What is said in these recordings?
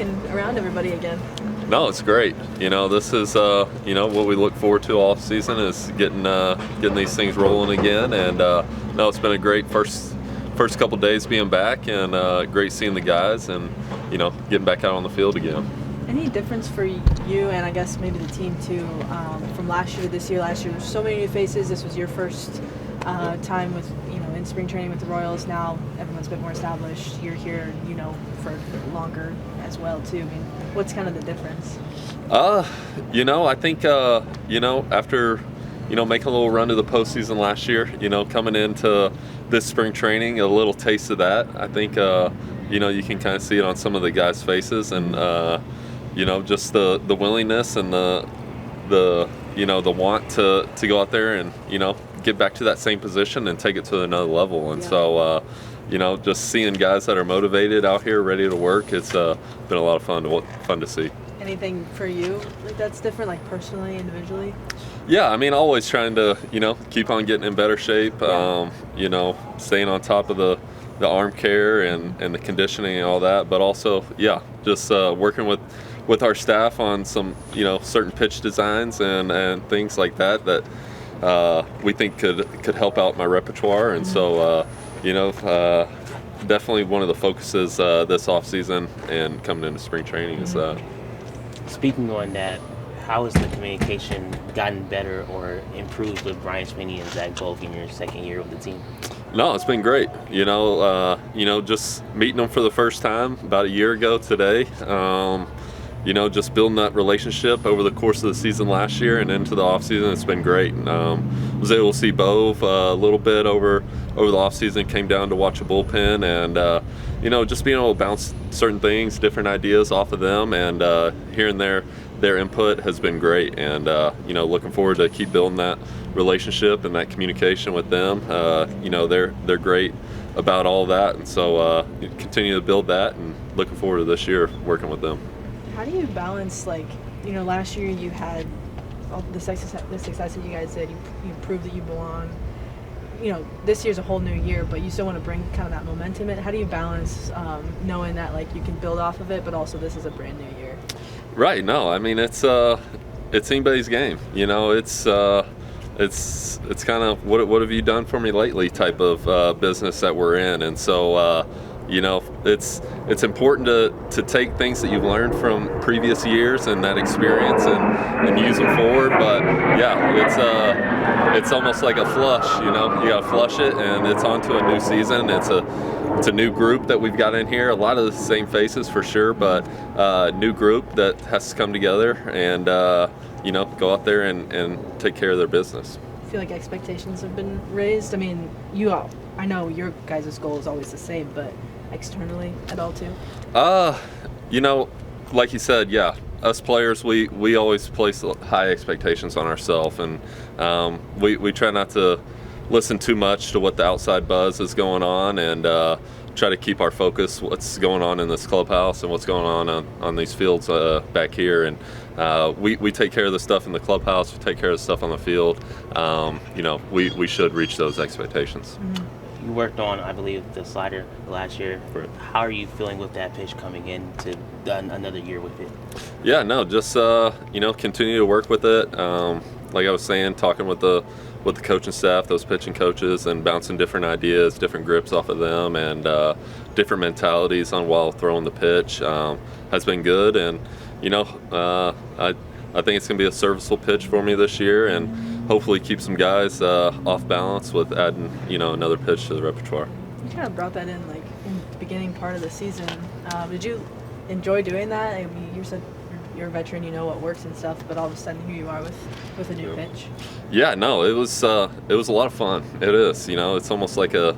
looking around everybody again? No, it's great. This is what we look forward to all season is getting these things rolling again. And no, it's been a great first couple days being back, and great seeing the guys and getting back out on the field again. Any difference for you and I guess maybe the team too from last year to this year? Last year, so many new faces. This was your first time with in spring training with the Royals. Now everyone's a bit more established. You're here, for longer as well too. I mean, what's kind of the difference? I think after making a little run to the postseason last year, coming into this spring training, a little taste of that. I think you can kind of see it on some of the guys' faces, and just the willingness and the want to go out there and get back to that same position and take it to another level. And so just seeing guys that are motivated out here ready to work, it's been a lot of fun to see. Anything for you that's different, like personally, individually? Yeah, I mean, always trying to keep on getting in better shape, staying on top of the arm care and the conditioning and all that, but also just working with our staff on some certain pitch designs and things like that we think could help out my repertoire. And so definitely one of the focuses this off season and coming into spring training is that. Speaking on that, how has the communication gotten better or improved with Brian Sweeney and Zach both in your second year with the team? No, it's been great. Just meeting them for the first time about a year ago today. Just building that relationship over the course of the season last year and into the off season, it's been great. Was able to see Bove a little bit over the off season. Came down to watch a bullpen, and just being able to bounce certain things, different ideas off of them, and hearing their input has been great. And looking forward to keep building that relationship and that communication with them. They're great about all that, and so continue to build that, and looking forward to this year working with them. How do you balance, last year you had all the success that you guys did, you proved that you belong. This year's a whole new year, but you still want to bring kind of that momentum in. How do you balance knowing that you can build off of it, but also this is a brand new year? Right. No, I mean, it's anybody's game. It's kind of what have you done for me lately type of business that we're in. And so it's important to take things that you've learned from previous years and that experience and use them forward. But it's almost like a flush. You got to flush it, and it's on to a new season. It's a new group that we've got in here. A lot of the same faces for sure, but new group that has to come together and go out there and take care of their business. I feel like expectations have been raised. I mean, I know your guys' goal is always the same, but externally at all too? Like you said, us players, we always place high expectations on ourselves, and we try not to listen too much to what the outside buzz is going on, and try to keep our focus what's going on in this clubhouse and what's going on these fields back here. And we take care of the stuff in the clubhouse, we take care of the stuff on the field. We should reach those expectations. Mm-hmm. You worked on, I believe, the slider last year. How are you feeling with that pitch coming into another year with it? Yeah, no, just continue to work with it. Like I was saying, talking with the coaching staff, those pitching coaches, and bouncing different ideas, different grips off of them, and different mentalities on while throwing the pitch has been good. And I think it's going to be a serviceable pitch for me this year, and hopefully keep some guys off balance with adding another pitch to the repertoire. You kind of brought that in in the beginning part of the season. Did you enjoy doing that? I mean, you said you're a veteran, you know what works and stuff, but all of a sudden here you are with a new pitch. Yeah, no, it was a lot of fun. It is, it's almost like a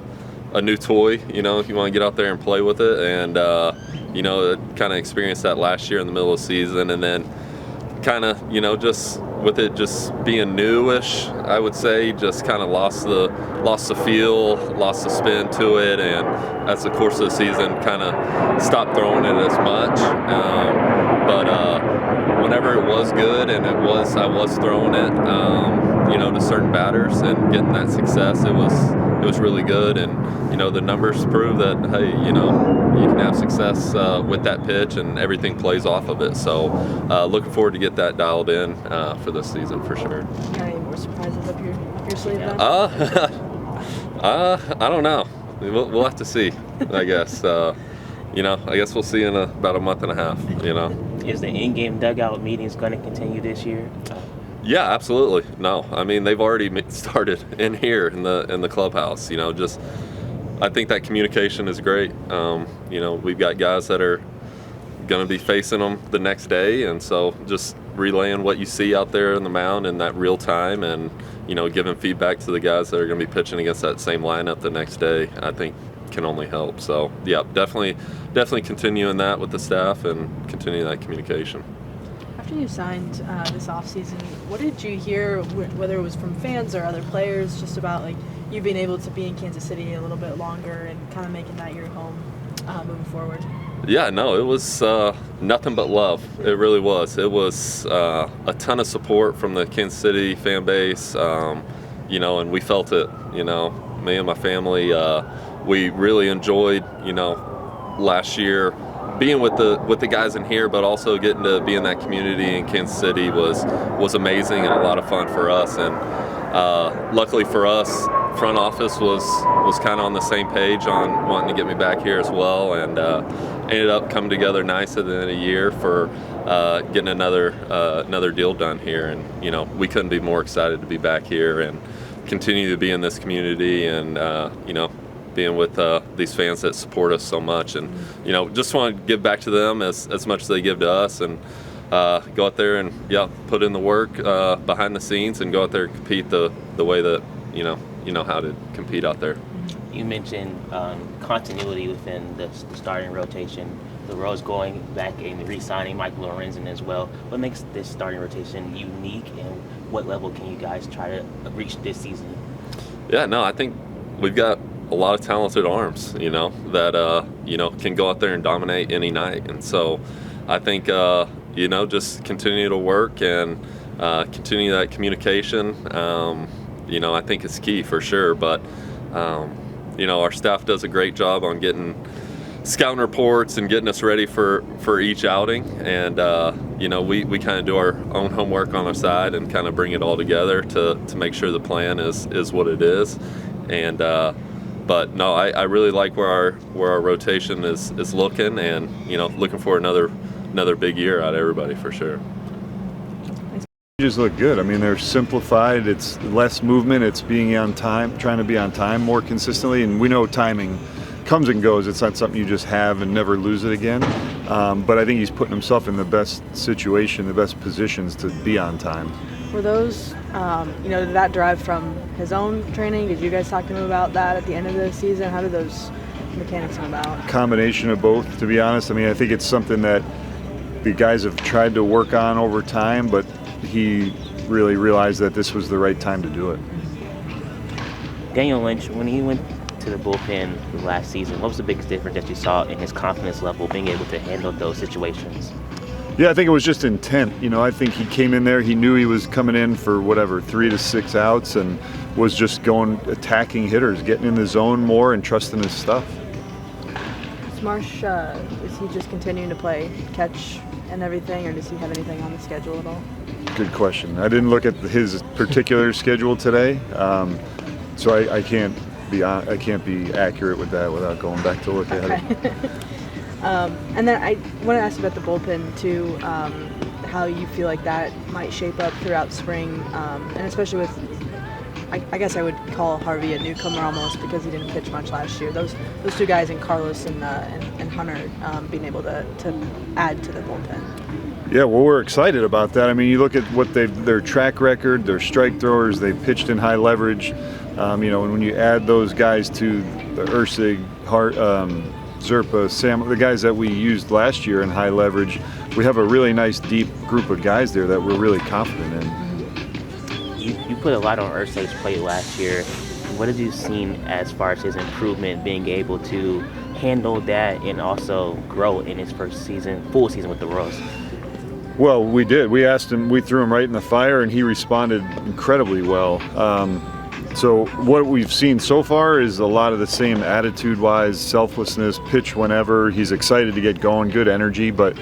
new toy. If you want to get out there and play with it, and kind of experienced that last year in the middle of the season, and then kind of just with it just being newish, I would say, just kind of lost the feel, lost the spin to it, and as the course of the season kind of stopped throwing it as much. But whenever it was good and I was throwing it, to certain batters and getting that success, it was really good, and you know the numbers prove that hey, you know you can have success with that pitch, and everything plays off of it. So looking forward to get that dialed in for this season for sure. Got any more surprises up your sleeve then? I don't know. We'll have to see. I guess. You know, I guess we'll see in about a month and a half. You know. Is the in-game dugout meetings going to continue this year? Yeah, absolutely. No, I mean they've already started in here in the clubhouse. You know, just I think that communication is great. You know, we've got guys that are going to be facing them the next day, and so just relaying what you see out there in the mound in that real time, and you know, giving feedback to the guys that are going to be pitching against that same lineup the next day, I think can only help. So yeah, definitely continuing that with the staff and continuing that communication. After you signed this offseason, what did you hear, whether it was from fans or other players, just about like you being able to be in Kansas City a little bit longer and kind of making that your home moving forward? Yeah, no, it was nothing but love. It really was. It was a ton of support from the Kansas City fan base, you know, and we felt it. You know, me and my family, we really enjoyed, you know, last year being with the guys in here, but also getting to be in that community in Kansas City was amazing and a lot of fun for us. And luckily for us, front office was kind of on the same page on wanting to get me back here as well, and ended up coming together nice at the end of the year for getting another deal done here. And you know, we couldn't be more excited to be back here and continue to be in this community, and you know, being with these fans that support us so much. And you know, just want to give back to them as much as they give to us, and go out there and put in the work behind the scenes and go out there and compete the way that you know how to compete out there. You mentioned continuity within the starting rotation, the Royals going back and re-signing Mike Lorenzen as well. What makes this starting rotation unique, and what level can you guys try to reach this season? Yeah, no, I think we've got a lot of talented arms, you know, that you know, can go out there and dominate any night. And so I think you know, just continue to work and continue that communication. You know, I think it's key for sure. But you know, our staff does a great job on getting scouting reports and getting us ready for each outing. And you know, we kind of do our own homework on our side and kind of bring it all together to make sure the plan is what it is. And but no, I really like where our rotation is looking, and you know, looking for another big year out of everybody for sure. Just look good. I mean, they're simplified. It's less movement. It's being on time, trying to be on time more consistently. And we know timing comes and goes. It's not something you just have and never lose it again. But I think he's putting himself in the best situation, the best positions to be on time. Were those, you know, did that derive from his own training? Did you guys talk to him about that at the end of the season? How did those mechanics come about? Combination of both, to be honest. I mean, I think it's something that the guys have tried to work on over time, but he really realized that this was the right time to do it. Daniel Lynch, when he went to the bullpen last season, what was the biggest difference that you saw in his confidence level, being able to handle those situations? Yeah, I think it was just intent. You know, I think he came in there, he knew he was coming in for 3 to 6 outs, and was just going, attacking hitters, getting in the zone more and trusting his stuff. Is Marsh, is he just continuing to play catch and everything, or does he have anything on the schedule at all? Good question. I didn't look at his particular schedule today, so I can't be accurate with that without going back to look at it. And then I want to ask you about the bullpen too, how you feel like that might shape up throughout spring, and especially with, I guess I would call Harvey a newcomer almost because he didn't pitch much last year. Those two guys in Carlos and Hunter being able to add to the bullpen. Yeah, well, we're excited about that. I mean, you look at what their track record, their strike throwers, they've pitched in high leverage. You know, and when you add those guys to the Ursig, Zerpa, Sam, the guys that we used last year in high leverage, we have a really nice deep group of guys there that we're really confident in. You put a lot on Ursig's plate last year. What have you seen as far as his improvement, being able to handle that and also grow in his first season, full season with the Royals? Well, we did. We asked him, we threw him right in the fire, and he responded incredibly well. So what we've seen so far is a lot of the same attitude-wise, selflessness, pitch whenever. He's excited to get going, good energy, but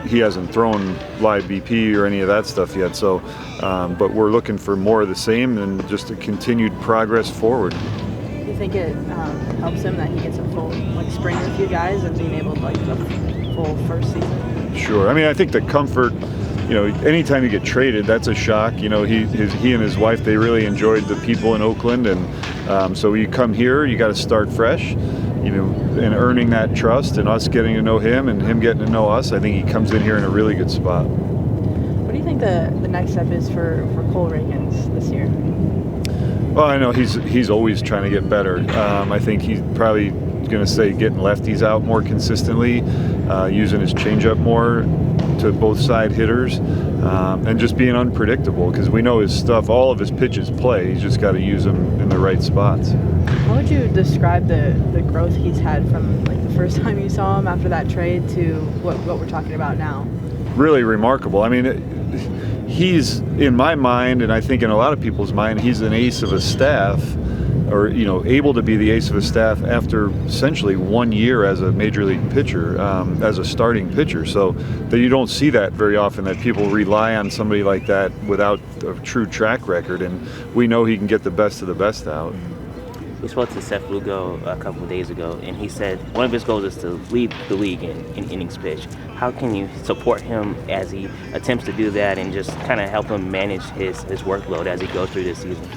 he hasn't thrown live BP or any of that stuff yet. So, but we're looking for more of the same and just a continued progress forward. Do you think it helps him that he gets a full spring with you guys and being able to a full first season? Sure. I mean, I think the comfort. Anytime you get traded, that's a shock. He and his wife, they really enjoyed the people in Oakland, and so you come here, you got to start fresh, and earning that trust, and us getting to know him, and him getting to know us. I think he comes in here in a really good spot. What do you think the next step is for Cole Reagans this year? Well, I know he's always trying to get better. I think he's probably going to say getting lefties out more consistently, using his changeup more to both side hitters, and just being unpredictable, because we know his stuff, all of his pitches play. He's just got to use them in the right spots. How would you describe the growth he's had from the first time you saw him after that trade to what we're talking about now? Really remarkable. I mean, he's, in my mind, and I think in a lot of people's mind, he's an ace of a staff, or able to be the ace of a staff after essentially 1 year as a major league pitcher, as a starting pitcher. So that you don't see that very often, that people rely on somebody like that without a true track record, and we know he can get the best of the best out. We spoke to Seth Lugo a couple of days ago, and he said one of his goals is to lead the league in innings pitched. How can you support him as he attempts to do that, and just kind of help him manage his workload as he goes through this season?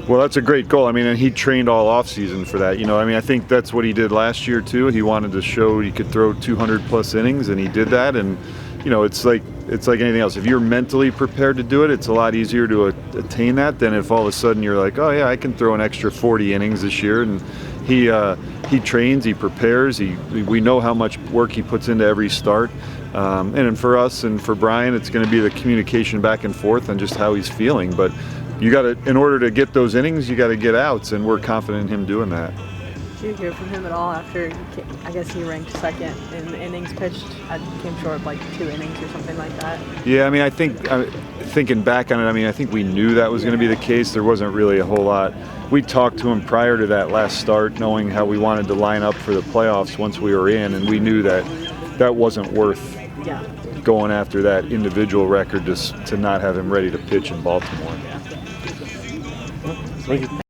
Well, that's a great goal. I mean, and he trained all off season for that. I think that's what he did last year too. He wanted to show he could throw 200 plus innings, and he did that. And it's like anything else. If you're mentally prepared to do it, it's a lot easier to attain that than if all of a sudden you're like, oh yeah, I can throw an extra 40 innings this year. And he trains, he prepares. We know how much work he puts into every start. And for us and for Brian, it's going to be the communication back and forth on just how he's feeling. But in order to get those innings, you got to get outs, and we're confident in him doing that. Did you hear from him at all after, I guess he ranked second in innings pitched? I came short of 2 innings or something like that. Yeah, I mean, thinking back on it, I think we knew that was going to be the case. There wasn't really a whole lot. We talked to him prior to that last start, knowing how we wanted to line up for the playoffs once we were in, and we knew that wasn't worth going after that individual record just to not have him ready to pitch in Baltimore. Thank you.